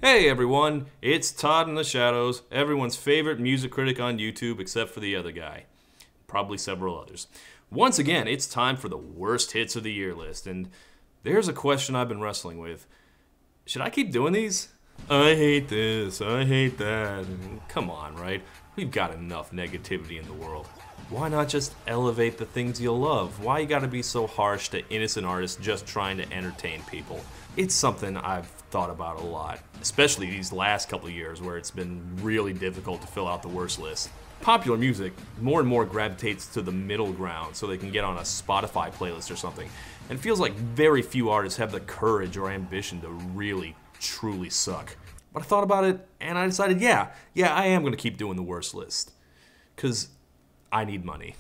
Hey everyone, it's Todd in the Shadows, everyone's favorite music critic on YouTube except for the other guy. Probably several others. Once again, it's time for the worst hits of the year list, and there's a question I've been wrestling with. Should I keep doing these? I hate this, I hate that. Come on, right? We've got enough negativity in the world. Why not just elevate the things you love? Why you gotta be so harsh to innocent artists just trying to entertain people? It's something I've thought about a lot, especially these last couple of years where it's been really difficult to fill out the worst list. Popular music more and more gravitates to the middle ground so they can get on a Spotify playlist or something. And it feels like very few artists have the courage or ambition to really, truly suck. But I thought about it and I decided, yeah, I am gonna keep doing the worst list. 'Cause I need money.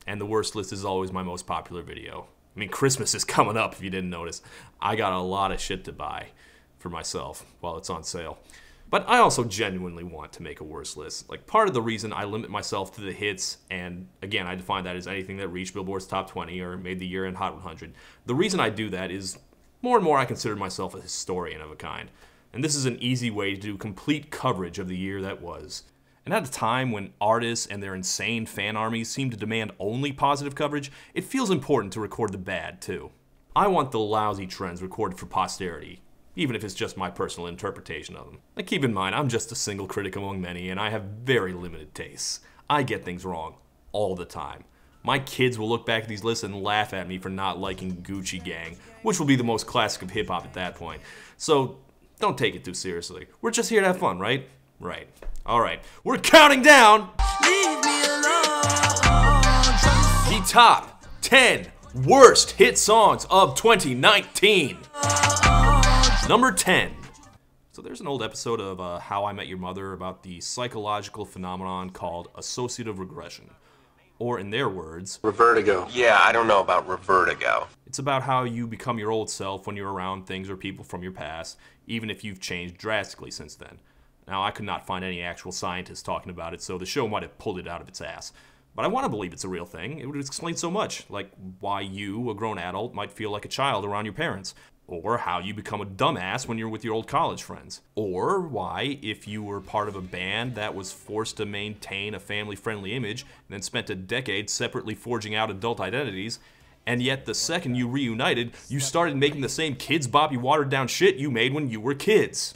And the worst list is always my most popular video. I mean, Christmas is coming up if you didn't notice. I got a lot of shit to buy for myself while it's on sale. But I also genuinely want to make a worst list. Like, part of the reason I limit myself to the hits, and again, I define that as anything that reached Billboard's top 20 or made the year-end Hot 100. The reason I do that is more and more I consider myself a historian of a kind. And this is an easy way to do complete coverage of the year that was. And at a time when artists and their insane fan armies seem to demand only positive coverage, it feels important to record the bad, too. I want the lousy trends recorded for posterity, even if it's just my personal interpretation of them. Like, keep in mind, I'm just a single critic among many, and I have very limited tastes. I get things wrong all the time. My kids will look back at these lists and laugh at me for not liking Gucci Gang, which will be the most classic of hip-hop at that point. So, don't take it too seriously. We're just here to have fun, right? Right. Alright, we're counting down Leave me alone. the top 10 worst hit songs of 2019. Number 10. So there's an old episode of How I Met Your Mother about the psychological phenomenon called associative regression. Or in their words, Revertigo. Yeah, I don't know about Revertigo. it's about how you become your old self when you're around things or people from your past, even if you've changed drastically since then. Now, I could not find any actual scientists talking about it, so the show might have pulled it out of its ass. But I want to believe it's a real thing. It would explain so much, like why you, a grown adult, might feel like a child around your parents. Or how you become a dumbass when you're with your old college friends. Or why, if you were part of a band that was forced to maintain a family-friendly image and then spent a decade separately forging out adult identities, and yet the second you reunited, you started making the same Kids Bop watered-down shit you made when you were kids.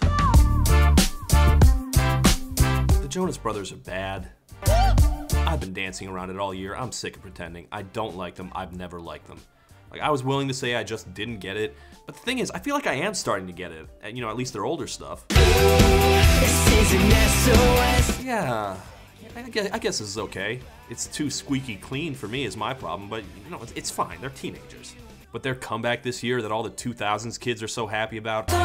The Jonas Brothers are bad. I've been dancing around it all year. I'm sick of pretending. I don't like them. I've never liked them. Like, I was willing to say I just didn't get it, but the thing is, I feel like I am starting to get it. You know, at least their older stuff. Yeah, I guess this is okay. It's too squeaky clean for me is my problem, but you know, it's fine. They're teenagers. But their comeback this year that all the 2000s kids are so happy about, no,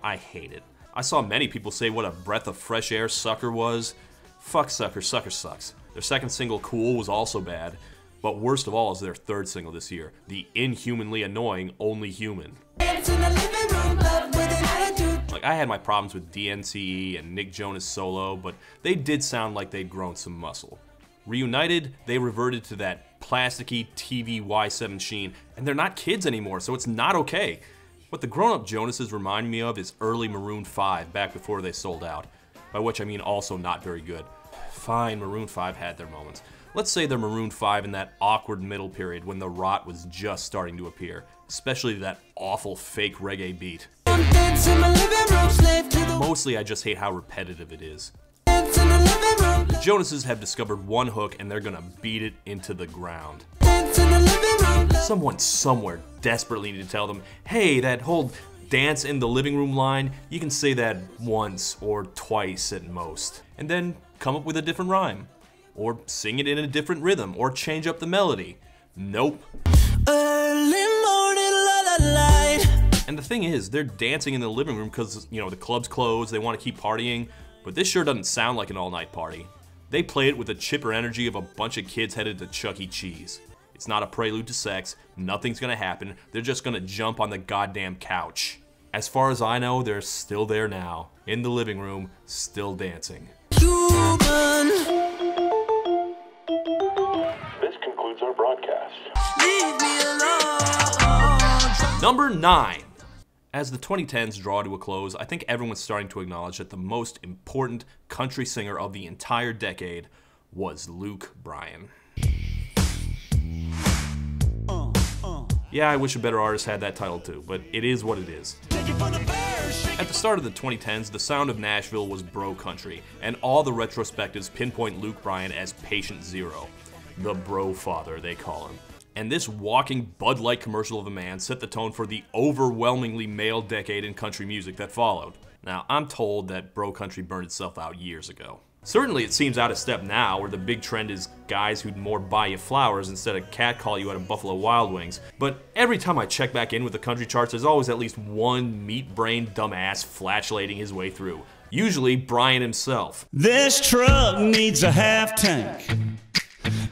I hate it. I saw many people say what a breath of fresh air Sucker was. Fuck Sucker, Sucker sucks. Their second single, Cool, was also bad. But worst of all is their third single this year, the inhumanly annoying Only Human. Like, I had my problems with DNCE and Nick Jonas solo, but they did sound like they'd grown some muscle. Reunited, they reverted to that plasticky TV Y7 sheen, and they're not kids anymore, so it's not okay. What the grown-up Jonases remind me of is early Maroon 5, back before they sold out. By which I mean also not very good. Fine, Maroon 5 had their moments. Let's say they're Maroon 5 in that awkward middle period when the rot was just starting to appear, especially that awful fake reggae beat. Mostly I just hate how repetitive it is. The Jonases have discovered one hook and they're gonna beat it into the ground. Someone somewhere desperately need to tell them, hey, that whole dance in the living room line, you can say that once or twice at most, and then come up with a different rhyme. Or sing it in a different rhythm, or change up the melody. Nope. Early morning, light. And the thing is, they're dancing in the living room because, you know, the club's closed, they want to keep partying, but this sure doesn't sound like an all-night party. They play it with the chipper energy of a bunch of kids headed to Chuck E. Cheese. It's not a prelude to sex, nothing's gonna happen, they're just gonna jump on the goddamn couch. As far as I know, they're still there now, in the living room, still dancing. Human. This concludes our broadcast. Leave me alone. Number 9. As the 2010s draw to a close, I think everyone's starting to acknowledge that the most important country singer of the entire decade was Luke Bryan. Yeah, I wish a better artist had that title too, but it is what it is. At the start of the 2010s, the sound of Nashville was bro country, and all the retrospectives pinpoint Luke Bryan as Patient Zero. The bro father, they call him. And this walking Bud Light commercial of a man set the tone for the overwhelmingly male decade in country music that followed. Now, I'm told that bro country burned itself out years ago. Certainly it seems out of step now, where the big trend is guys who'd more buy you flowers instead of catcall you at a Buffalo Wild Wings. But every time I check back in with the country charts, there's always at least one meat-brained dumbass flatulating his way through. Usually Bryan himself. This truck needs a half tank.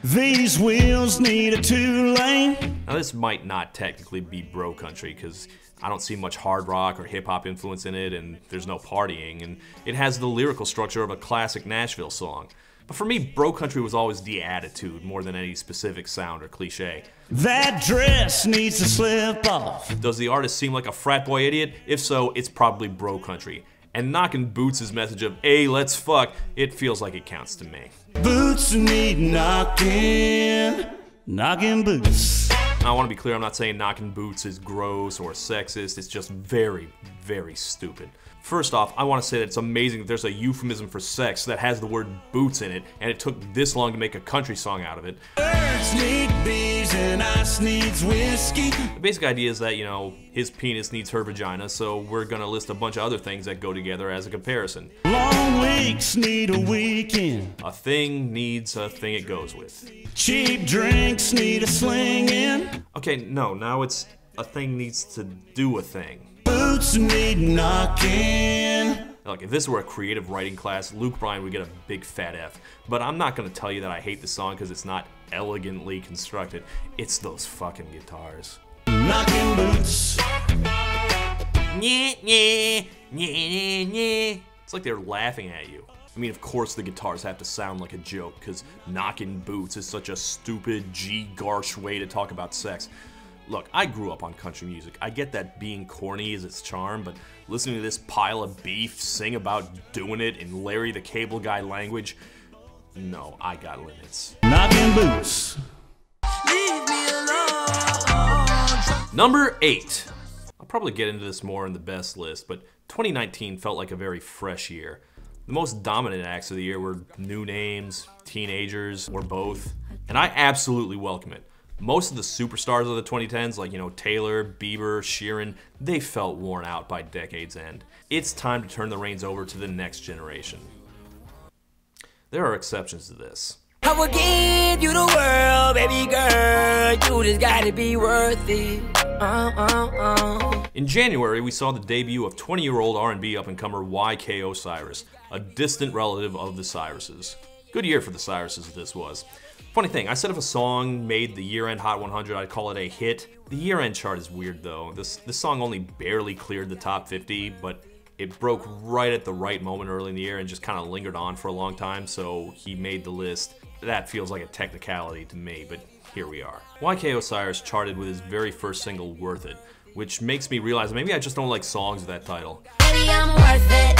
These wheels need a 2-lane. Now this might not technically be bro country, because I don't see much hard rock or hip hop influence in it, and there's no partying, and it has the lyrical structure of a classic Nashville song. But for me, bro country was always the attitude more than any specific sound or cliche. That dress needs to slip off. Does the artist seem like a frat boy idiot? If so, it's probably bro country. And Knockin' Boots' message of, hey, let's fuck, it feels like it counts to me. Boots need knocking. Knocking boots. I want to be clear, I'm not saying knocking boots is gross or sexist, it's just very, very stupid. First off, I want to say that it's amazing that there's a euphemism for sex that has the word boots in it, and it took this long to make a country song out of it. Birds need bees and ice needs whiskey. The basic idea is that, you know, his penis needs her vagina, so we're gonna list a bunch of other things that go together as a comparison. Long weeks need a weekend. A thing needs a thing it goes with. Cheap drinks need a slinging. Okay, no, now it's a thing needs to do a thing. Boots need knocking. Look, if this were a creative writing class, Luke Bryan would get a big fat F. But I'm not gonna tell you that I hate the song because it's not elegantly constructed. It's those fucking guitars. Knocking boots. It's like they're laughing at you. I mean, of course the guitars have to sound like a joke, because knocking boots is such a stupid G-garsh way to talk about sex. Look, I grew up on country music. I get that being corny is its charm, but listening to this pile of beef sing about doing it in Larry the Cable Guy language, no, I got limits. Knocking boots. Leave me alone. Number 8. I'll probably get into this more in the best list, but 2019 felt like a very fresh year. The most dominant acts of the year were new names, teenagers, or both, and I absolutely welcome it. Most of the superstars of the 2010s, like, you know, Taylor, Bieber, Sheeran, they felt worn out by decade's end. It's time to turn the reins over to the next generation. There are exceptions to this. I will give you the world, baby girl. You just gotta be worth it. In January, we saw the debut of 20-year-old R&B up-and-comer YK Osiris, a distant relative of the Cyruses. Good year for the Cyruses this was. Funny thing, I said if a song made the year-end Hot 100, I'd call it a hit. The year-end chart is weird though. This song only barely cleared the top 50, but it broke right at the right moment early in the year and just kind of lingered on for a long time, so he made the list. That feels like a technicality to me, but here we are. YK Osiris charted with his very first single, Worth It, which makes me realize maybe I just don't like songs with that title. Baby, I'm worth it.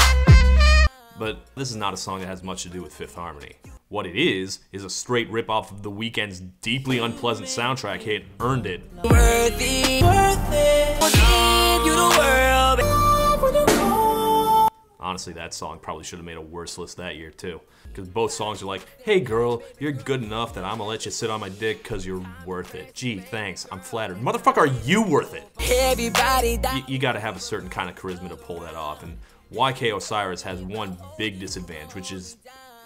But this is not a song that has much to do with Fifth Harmony. What it is a straight rip-off of The Weeknd's deeply unpleasant soundtrack hit, Earned It. Worth it. Worth it. I'll give you the world. Honestly, that song probably should have made a worse list that year too. Because both songs are like, hey girl, you're good enough that I'm gonna let you sit on my dick because you're worth it. Gee, thanks, I'm flattered. Motherfucker, are you worth it? Everybody You gotta have a certain kind of charisma to pull that off, and YK Osiris has one big disadvantage, which is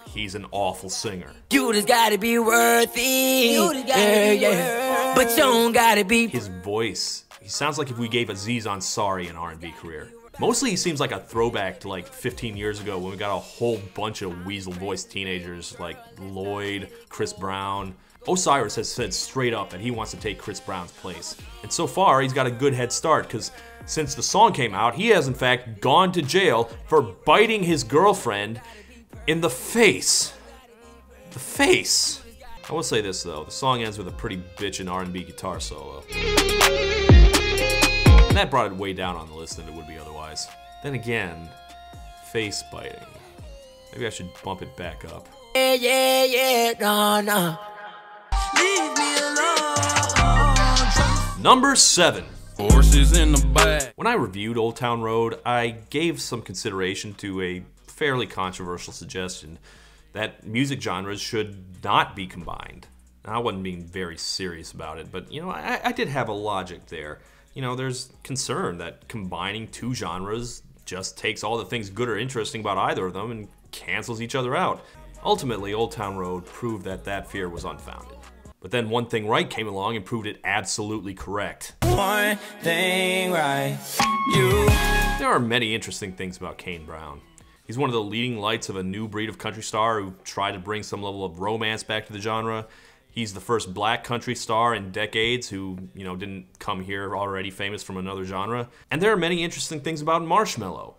he's an awful singer. You just gotta be worth it. Yeah. But you don't gotta be. His voice, he sounds like if we gave Aziz Ansari an R&B career. Mostly he seems like a throwback to like 15 years ago when we got a whole bunch of weasel-voiced teenagers like Lloyd, Chris Brown. Osiris has said straight up that he wants to take Chris Brown's place. And so far, he's got a good head start, because since the song came out, he has in fact gone to jail for biting his girlfriend in the face. The face. I will say this though, the song ends with a pretty bitchin' R&B guitar solo. And that brought it way down on the list than it would be otherwise. Then again, face biting. Maybe I should bump it back up. Yeah, yeah, yeah, no, no. Leave me alone. Number 7. Horses in the back. When I reviewed Old Town Road, I gave some consideration to a fairly controversial suggestion that music genres should not be combined. Now, I wasn't being very serious about it, but you know, I did have a logic there. You know, there's concern that combining two genres just takes all the things good or interesting about either of them and cancels each other out. Ultimately, Old Town Road proved that that fear was unfounded. But then One Thing Right came along and proved it absolutely correct. One thing right, you. There are many interesting things about Kane Brown. He's one of the leading lights of a new breed of country star who tried to bring some level of romance back to the genre. He's the first black country star in decades who, you know, didn't come here already famous from another genre. And there are many interesting things about Marshmello.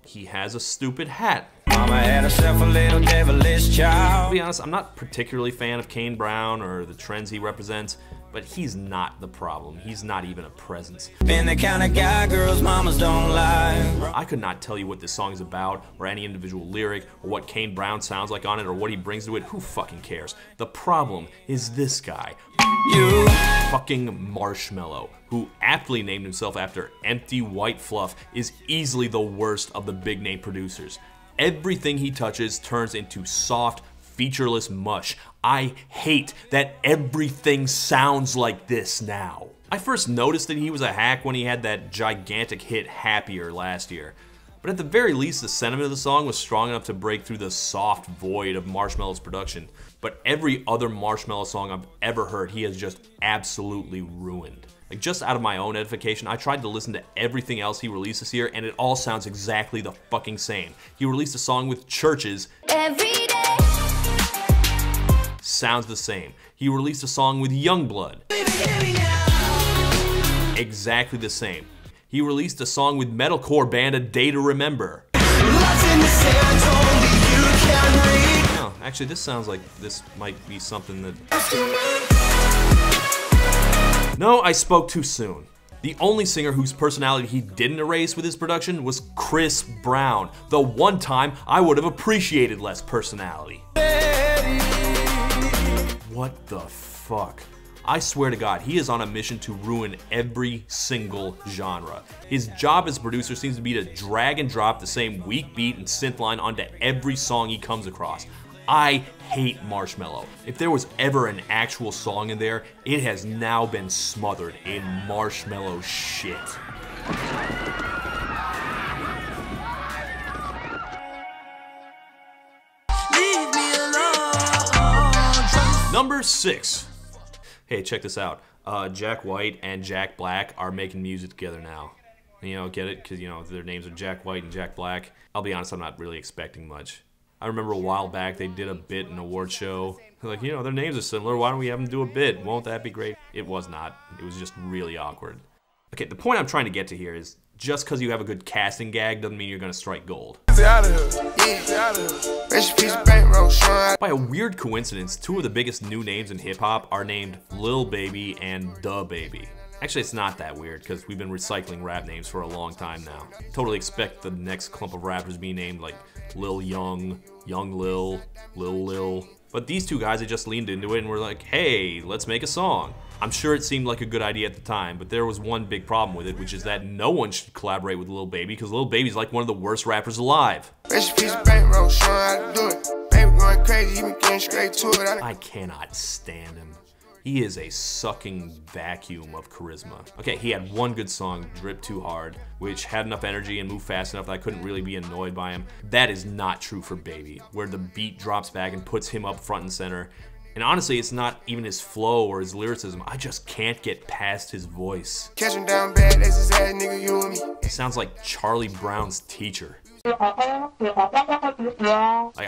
He has a stupid hat. Mama had herself a little devilish child. To be honest, I'm not particularly a fan of Kane Brown or the trends he represents, but he's not the problem. He's not even a presence. Been the kind of guy girls mamas don't like. I could not tell you what this song is about, or any individual lyric, or what Kane Brown sounds like on it, or what he brings to it. Who fucking cares? The problem is this guy. You. Fucking Marshmello, who aptly named himself after Empty White Fluff, is easily the worst of the big name producers. Everything he touches turns into soft, featureless mush. I hate that everything sounds like this now. I first noticed that he was a hack when he had that gigantic hit Happier last year. But at the very least, the sentiment of the song was strong enough to break through the soft void of Marshmello's production. But every other Marshmello song I've ever heard, he has just absolutely ruined. Like, just out of my own edification, I tried to listen to everything else he released this year, and it all sounds exactly the fucking same. He released a song with Churches. Every day. Sounds the same. He released a song with Youngblood. Exactly the same. He released a song with metalcore band A Day to Remember. Oh, actually, this sounds like this might be something that... No, I spoke too soon. The only singer whose personality he didn't erase with his production was Chris Brown. The one time I would have appreciated less personality. What the fuck? I swear to God, he is on a mission to ruin every single genre. His job as a producer seems to be to drag and drop the same weak beat and synth line onto every song he comes across. I hate Marshmello. If there was ever an actual song in there, it has now been smothered in Marshmello shit. Leave me alone. Number 6. Hey, check this out. Jack White and Jack Black are making music together now. You know, get it? Because, you know, their names are Jack White and Jack Black. I'll be honest, I'm not really expecting much. I remember a while back they did a bit in an award show. Like, you know, their names are similar. Why don't we have them do a bit? Won't that be great? It was not. It was just really awkward. Okay, the point I'm trying to get to here is just because you have a good casting gag doesn't mean you're going to strike gold. By a weird coincidence, two of the biggest new names in hip-hop are named Lil Baby and Da Baby. Actually, it's not that weird, because we've been recycling rap names for a long time now. Totally expect the next clump of rappers to be named like Lil Young, Young Lil, Lil Lil. But these two guys, they just leaned into it and were like, hey, let's make a song. I'm sure it seemed like a good idea at the time, but there was one big problem with it, which is that no one should collaborate with Lil Baby, because Lil Baby's like one of the worst rappers alive. I cannot stand him. He is a sucking vacuum of charisma. Okay, he had one good song, Drip Too Hard, which had enough energy and moved fast enough that I couldn't really be annoyed by him. That is not true for Baby, where the beat drops back and puts him up front and center. And honestly, it's not even his flow or his lyricism. I just can't get past his voice. Catch him down bad, that's his ass, nigga, you and me. It sounds like Charlie Brown's teacher. Like,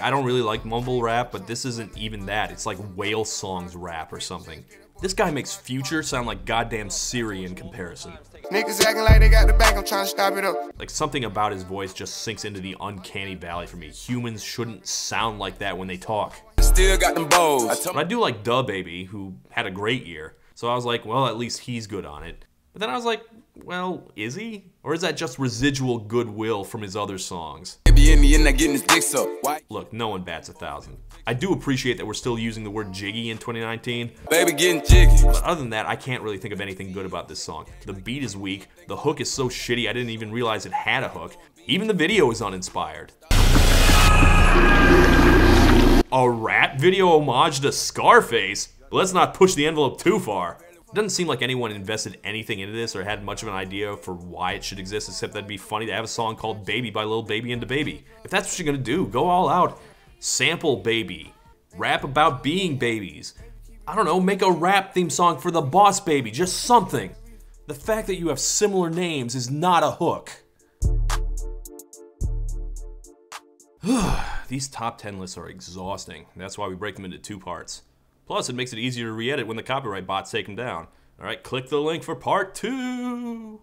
I don't really like mumble rap, but this isn't even that. It's like whale songs rap or something. This guy makes Future sound like goddamn Siri in comparison. Niggas acting like they got the bank, I'm trying to stop it up. Like, something about his voice just sinks into the uncanny valley for me. Humans shouldn't sound like that when they talk. Still got them bows. But I do like Da Baby, who had a great year. So I was like, well, at least he's good on it. But then I was like, well, is he? Or is that just residual goodwill from his other songs? Baby in the end, getting his dick sucked. Why? Look, no one bats 1,000. I do appreciate that we're still using the word jiggy in 2019. Baby getting jiggy. But other than that, I can't really think of anything good about this song. The beat is weak, the hook is so shitty I didn't even realize it had a hook. Even the video is uninspired. A rap video homage to Scarface? Let's not push the envelope too far. It doesn't seem like anyone invested anything into this or had much of an idea for why it should exist, except that'd be funny to have a song called Baby by Lil Baby and DaBaby. If that's what you're gonna do, go all out. Sample Baby. Rap about being babies. I don't know, make a rap theme song for the Boss Baby, just something. The fact that you have similar names is not a hook. These top 10 lists are exhausting. That's why we break them into 2 parts. Plus, it makes it easier to re-edit when the copyright bots take them down. Alright, click the link for part 2.